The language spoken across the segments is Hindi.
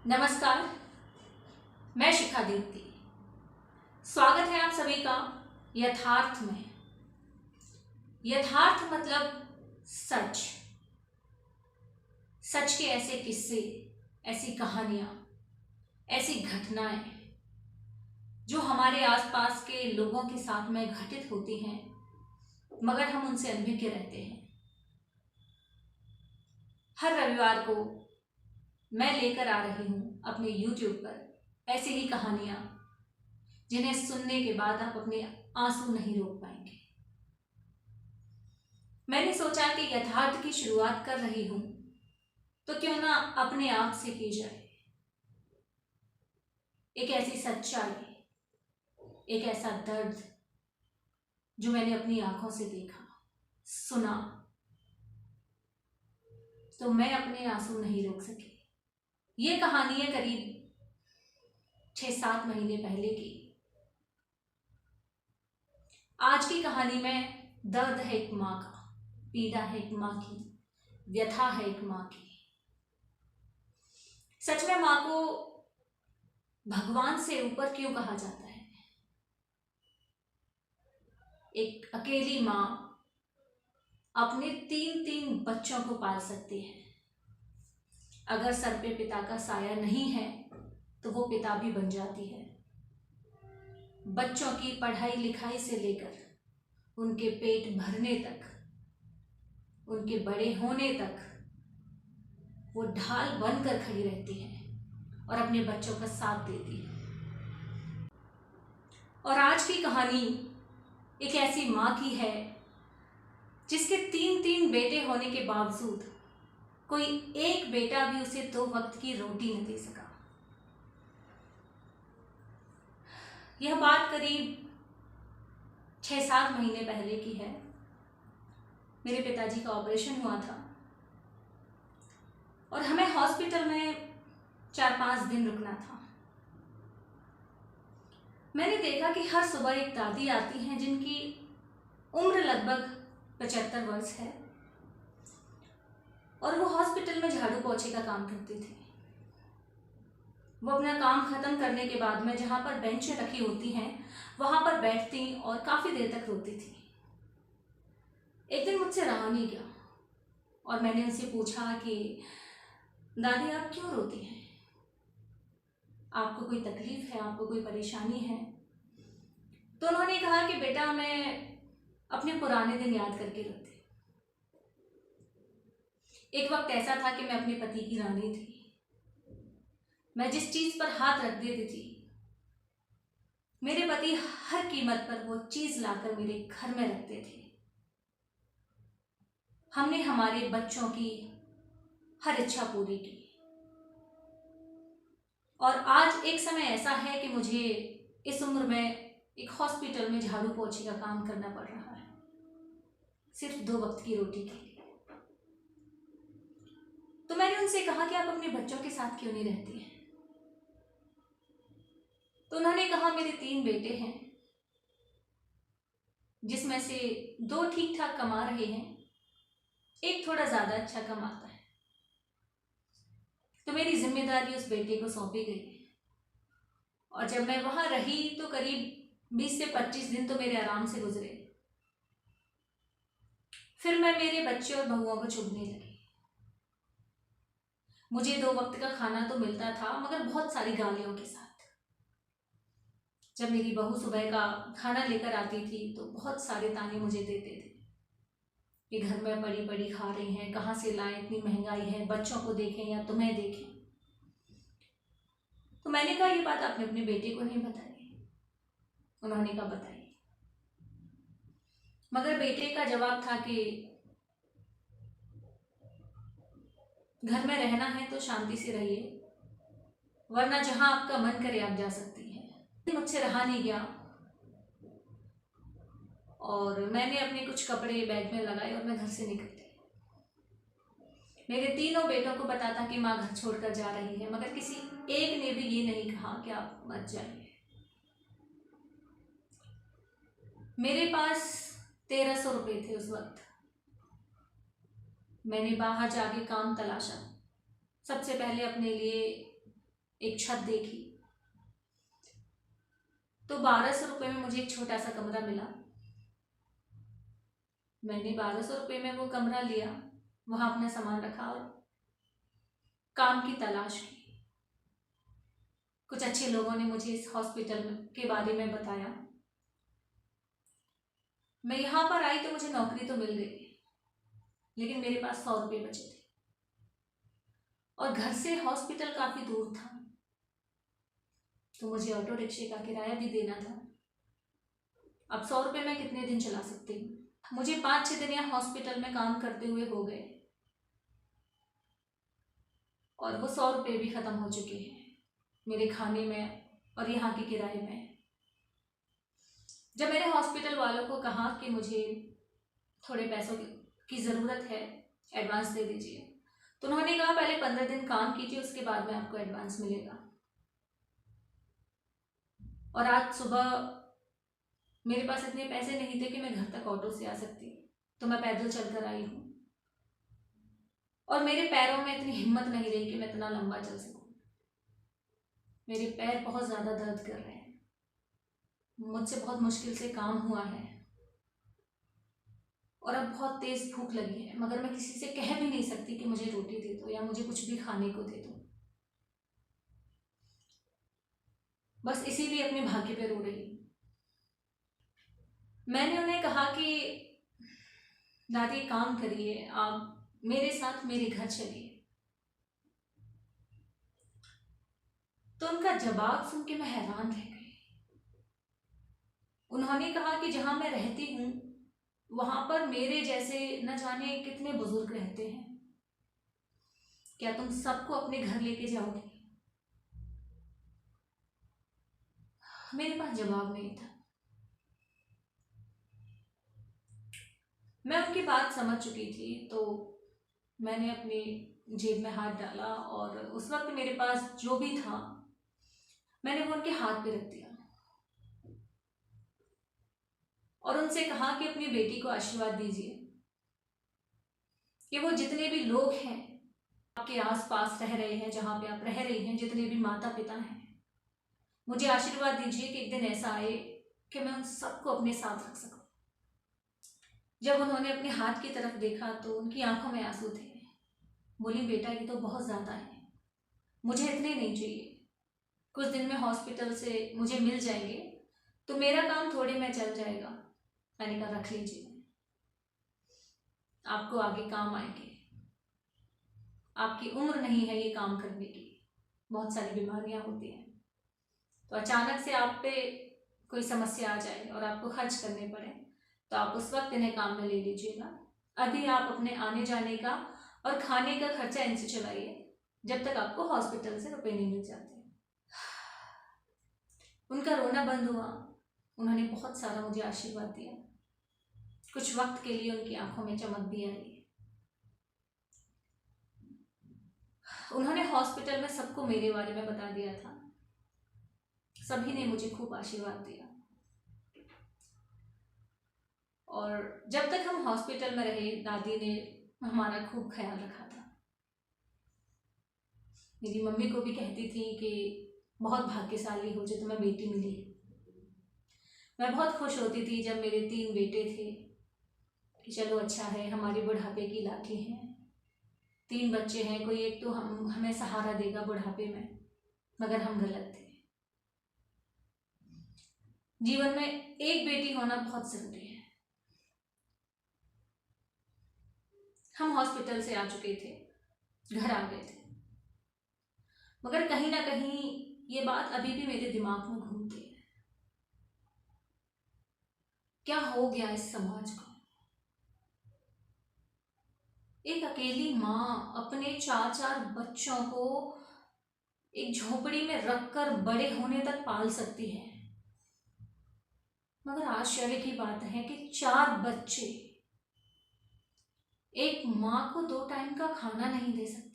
नमस्कार। मैं शिखा दीप्ति। स्वागत है आप सभी का यथार्थ में। यथार्थ मतलब सच। सच के ऐसे किस्से, ऐसी कहानियां, ऐसी घटनाएं जो हमारे आसपास के लोगों के साथ में घटित होती हैं, मगर हम उनसे अनभिज्ञ रहते हैं। हर रविवार को मैं लेकर आ रही हूं अपने YouTube पर ऐसी ही कहानियां जिन्हें सुनने के बाद आप अपने आंसू नहीं रोक पाएंगे। मैंने सोचा कि यथार्थ की शुरुआत कर रही हूं तो क्यों ना अपने आप से की जाए। एक ऐसी सच्चाई, एक ऐसा दर्द जो मैंने अपनी आंखों से देखा, सुना, तो मैं अपने आंसू नहीं रोक सकी। ये कहानी है करीब 6-7 महीने पहले की। आज की कहानी में दर्द है एक माँ का, पीड़ा है एक माँ की, व्यथा है एक माँ की। सच में माँ को भगवान से ऊपर क्यों कहा जाता है? एक अकेली माँ अपने 3-3 बच्चों को पाल सकती है। अगर सर पे पिता का साया नहीं है तो वो पिता भी बन जाती है। बच्चों की पढ़ाई लिखाई से लेकर उनके पेट भरने तक, उनके बड़े होने तक वो ढाल बनकर खड़ी रहती है और अपने बच्चों का साथ देती है। और आज की कहानी एक ऐसी माँ की है जिसके 3-3 बेटे होने के बावजूद कोई एक बेटा भी उसे 2 वक्त की रोटी न दे सका। यह बात करीब 6-7 महीने पहले की है। मेरे पिताजी का ऑपरेशन हुआ था और हमें हॉस्पिटल में 4-5 दिन रुकना था। मैंने देखा कि हर सुबह एक दादी आती हैं जिनकी उम्र लगभग 75 वर्ष है और वो हॉस्पिटल में झाड़ू पोछे का काम करती थी। वो अपना काम खत्म करने के बाद में जहाँ पर बेंचें रखी होती हैं वहाँ पर बैठती और काफ़ी देर तक रोती थी। एक दिन मुझसे रहा नहीं गया और मैंने उनसे पूछा कि दादी आप क्यों रोती हैं? आपको कोई तकलीफ है, आपको कोई परेशानी है? तो उन्होंने कहा कि बेटा मैं अपने पुराने दिन याद करके रोती। एक वक्त ऐसा था कि मैं अपने पति की रानी थी। मैं जिस चीज पर हाथ रख देती थी मेरे पति हर कीमत पर वो चीज लाकर मेरे घर में रखते थे। हमने हमारे बच्चों की हर इच्छा पूरी की और आज एक समय ऐसा है कि मुझे इस उम्र में एक हॉस्पिटल में झाड़ू पोछे का काम करना पड़ रहा है, सिर्फ 2 वक्त की रोटी के लिए। तो मैंने उनसे कहा कि आप अपने बच्चों के साथ क्यों नहीं रहती हैं? तो उन्होंने कहा मेरे 3 बेटे हैं जिसमें से 2 ठीक ठाक कमा रहे हैं, एक थोड़ा ज्यादा अच्छा कमाता है। तो मेरी जिम्मेदारी उस बेटे को सौंपी गई और जब मैं वहां रही तो करीब 20 से 25 दिन तो मेरे आराम से गुजरे। फिर मैं मेरे बच्चे और बहुओं को चुभने लगी। मुझे 2 वक्त का खाना तो मिलता था मगर बहुत सारी गालियों के साथ। जब मेरी बहू सुबह का खाना लेकर आती थी तो बहुत सारे ताने मुझे देते थे कि घर में पड़ी पड़ी खा रही हैं, कहाँ से लाएं, इतनी महंगाई है, बच्चों को देखें या तुम्हें देखें। तो मैंने कहा ये बात आपने अपने बेटे को नहीं बताई। उन्होंने कहा बताई। मगर बेटे का जवाब था कि घर में रहना है तो शांति से रहिए, वरना जहां आपका मन करे आप जा सकती हैं। मुझसे रहा नहीं गया और मैंने अपने कुछ कपड़े बैग में लगाए और मैं घर से निकल गई। मेरे तीनों बेटों को पता था कि माँ घर छोड़कर जा रही है, मगर किसी एक ने भी ये नहीं कहा कि आप मत जाइए। मेरे पास 1300 रुपये थे उस वक्त। मैंने बाहर जाके काम तलाशा। सबसे पहले अपने लिए एक छत देखी तो 1200 रुपये में मुझे एक छोटा सा कमरा मिला। मैंने 1200 रुपये में वो कमरा लिया, वहाँ अपना सामान रखा और काम की तलाश की। कुछ अच्छे लोगों ने मुझे इस हॉस्पिटल के बारे में बताया। मैं यहाँ पर आई तो मुझे नौकरी तो मिल गई, लेकिन मेरे पास 100 रुपये बचे थे और घर से हॉस्पिटल काफ़ी दूर था, तो मुझे ऑटो रिक्शे का किराया भी देना था। अब 100 रुपये में कितने दिन चला सकती हूँ? मुझे 5-6 दिन यहाँ हॉस्पिटल में काम करते हुए हो गए और वो 100 रुपये भी ख़त्म हो चुके हैं मेरे खाने में और यहाँ के किराए में। जब मैंने हॉस्पिटल वालों को कहा कि मुझे थोड़े पैसों की ज़रूरत है, एडवांस दे दीजिए, तो उन्होंने कहा पहले 15 दिन काम कीजिए, उसके बाद में आपको एडवांस मिलेगा। और आज सुबह मेरे पास इतने पैसे नहीं थे कि मैं घर तक ऑटो से आ सकती, तो मैं पैदल चलकर आई हूँ और मेरे पैरों में इतनी हिम्मत नहीं रही कि मैं इतना लंबा चल सकूँ। मेरे पैर बहुत ज़्यादा दर्द कर रहे हैं, मुझसे बहुत मुश्किल से काम हुआ है और अब बहुत तेज़ भूख लगी है, मगर मैं किसी से कह भी नहीं सकती कि मुझे रोटी दे दो या मुझे कुछ भी खाने को दे दो। बस इसीलिए अपने भाग्य पे रो रही हूँ। मैंने उन्हें कहा कि दादी काम करिए, आप मेरे साथ मेरे घर चलिए। तो उनका जवाब सुन के मैं हैरान रह गई। उन्होंने कहा कि जहाँ मैं रहती हूँ वहाँ पर मेरे जैसे न जाने कितने बुजुर्ग रहते हैं, क्या तुम सबको अपने घर लेके जाओगे? मेरे पास जवाब नहीं था। मैं उनकी बात समझ चुकी थी, तो मैंने अपनी जेब में हाथ डाला और उस वक्त मेरे पास जो भी था मैंने वो उनके हाथ पे रख दिया और उनसे कहा कि अपनी बेटी को आशीर्वाद दीजिए कि वो जितने भी लोग हैं आपके आसपास रह रहे हैं, जहाँ पे आप रह रही हैं, जितने भी माता पिता हैं, मुझे आशीर्वाद दीजिए कि एक दिन ऐसा आए कि मैं उन सबको अपने साथ रख सकूं। जब उन्होंने अपने हाथ की तरफ देखा तो उनकी आंखों में आंसू थे। बोली, बेटा ये तो बहुत ज़्यादा है, मुझे इतने नहीं चाहिए, कुछ दिन में हॉस्पिटल से मुझे मिल जाएंगे तो मेरा काम थोड़े में चल जाएगा। मैंने कहा रख लीजिए, आपको आगे काम आएंगे, आपकी उम्र नहीं है ये काम करने की, बहुत सारी बीमारियां होती हैं, तो अचानक से आप पे कोई समस्या आ जाए और आपको खर्च करने पड़े तो आप उस वक्त इन्हें काम में ले लीजिएगा। अभी आप अपने आने जाने का और खाने का खर्चा इनसे चलाइए जब तक आपको हॉस्पिटल से रुपए नहीं मिल जाते। उनका रोना बंद हुआ, उन्होंने बहुत सारा मुझे आशीर्वाद दिया। कुछ वक्त के लिए उनकी आंखों में चमक भी आई। उन्होंने हॉस्पिटल में सबको मेरे बारे में बता दिया था, सभी ने मुझे खूब आशीर्वाद दिया और जब तक हम हॉस्पिटल में रहे दादी ने हमारा खूब ख्याल रखा था। मेरी मम्मी को भी कहती थी कि बहुत भाग्यशाली हो जो तुम्हें बेटी मिली। मैं बहुत खुश होती थी जब मेरे 3 बेटे थे कि चलो अच्छा है, हमारी बुढ़ापे की लाठी हैं, 3 बच्चे हैं, कोई एक तो हमें सहारा देगा बुढ़ापे में। मगर हम गलत थे। जीवन में एक बेटी होना बहुत जरूरी है। हम हॉस्पिटल से आ चुके थे, घर आ गए थे, मगर कहीं ना कहीं ये बात अभी भी मेरे दिमाग में घूमती है। क्या हो गया इस समाज को? एक अकेली माँ अपने 4-4 बच्चों को एक झोपड़ी में रखकर बड़े होने तक पाल सकती है, मगर आश्चर्य की बात है कि 4 बच्चे एक माँ को 2 टाइम का खाना नहीं दे सकते।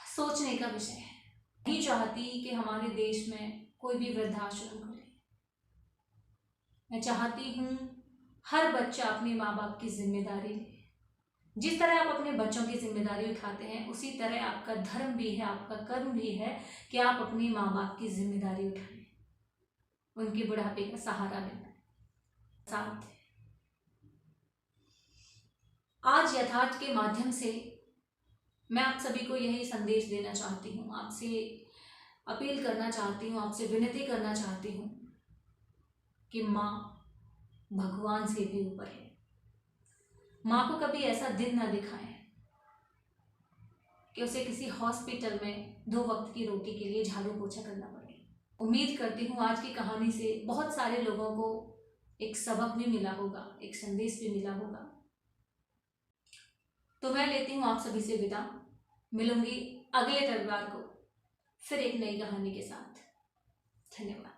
सोचने का विषय है। नहीं चाहती कि हमारे देश में कोई भी वृद्धाश्रम खुले। मैं चाहती हूँ हर बच्चा अपने माँ बाप की जिम्मेदारी ले, जिस तरह आप अपने बच्चों की जिम्मेदारी उठाते हैं, उसी तरह आपका धर्म भी है, आपका कर्म भी है कि आप अपने माँ बाप की जिम्मेदारी उठाएं, उनके बुढ़ापे का सहारा बनना। साथ आज यथार्थ के माध्यम से मैं आप सभी को यही संदेश देना चाहती हूँ, आपसे अपील करना चाहती हूँ, आपसे विनती करना चाहती हूँ कि माँ भगवान से भी ऊपर है। माँ को कभी ऐसा दिन ना दिखाएं कि उसे किसी हॉस्पिटल में 2 वक्त की रोटी के लिए झाड़ू पोछा करना पड़े। उम्मीद करती हूँ आज की कहानी से बहुत सारे लोगों को एक सबक भी मिला होगा, एक संदेश भी मिला होगा। तो मैं लेती हूँ आप सभी से विदा। मिलूंगी अगले रविवार को फिर एक नई कहानी के साथ। धन्यवाद।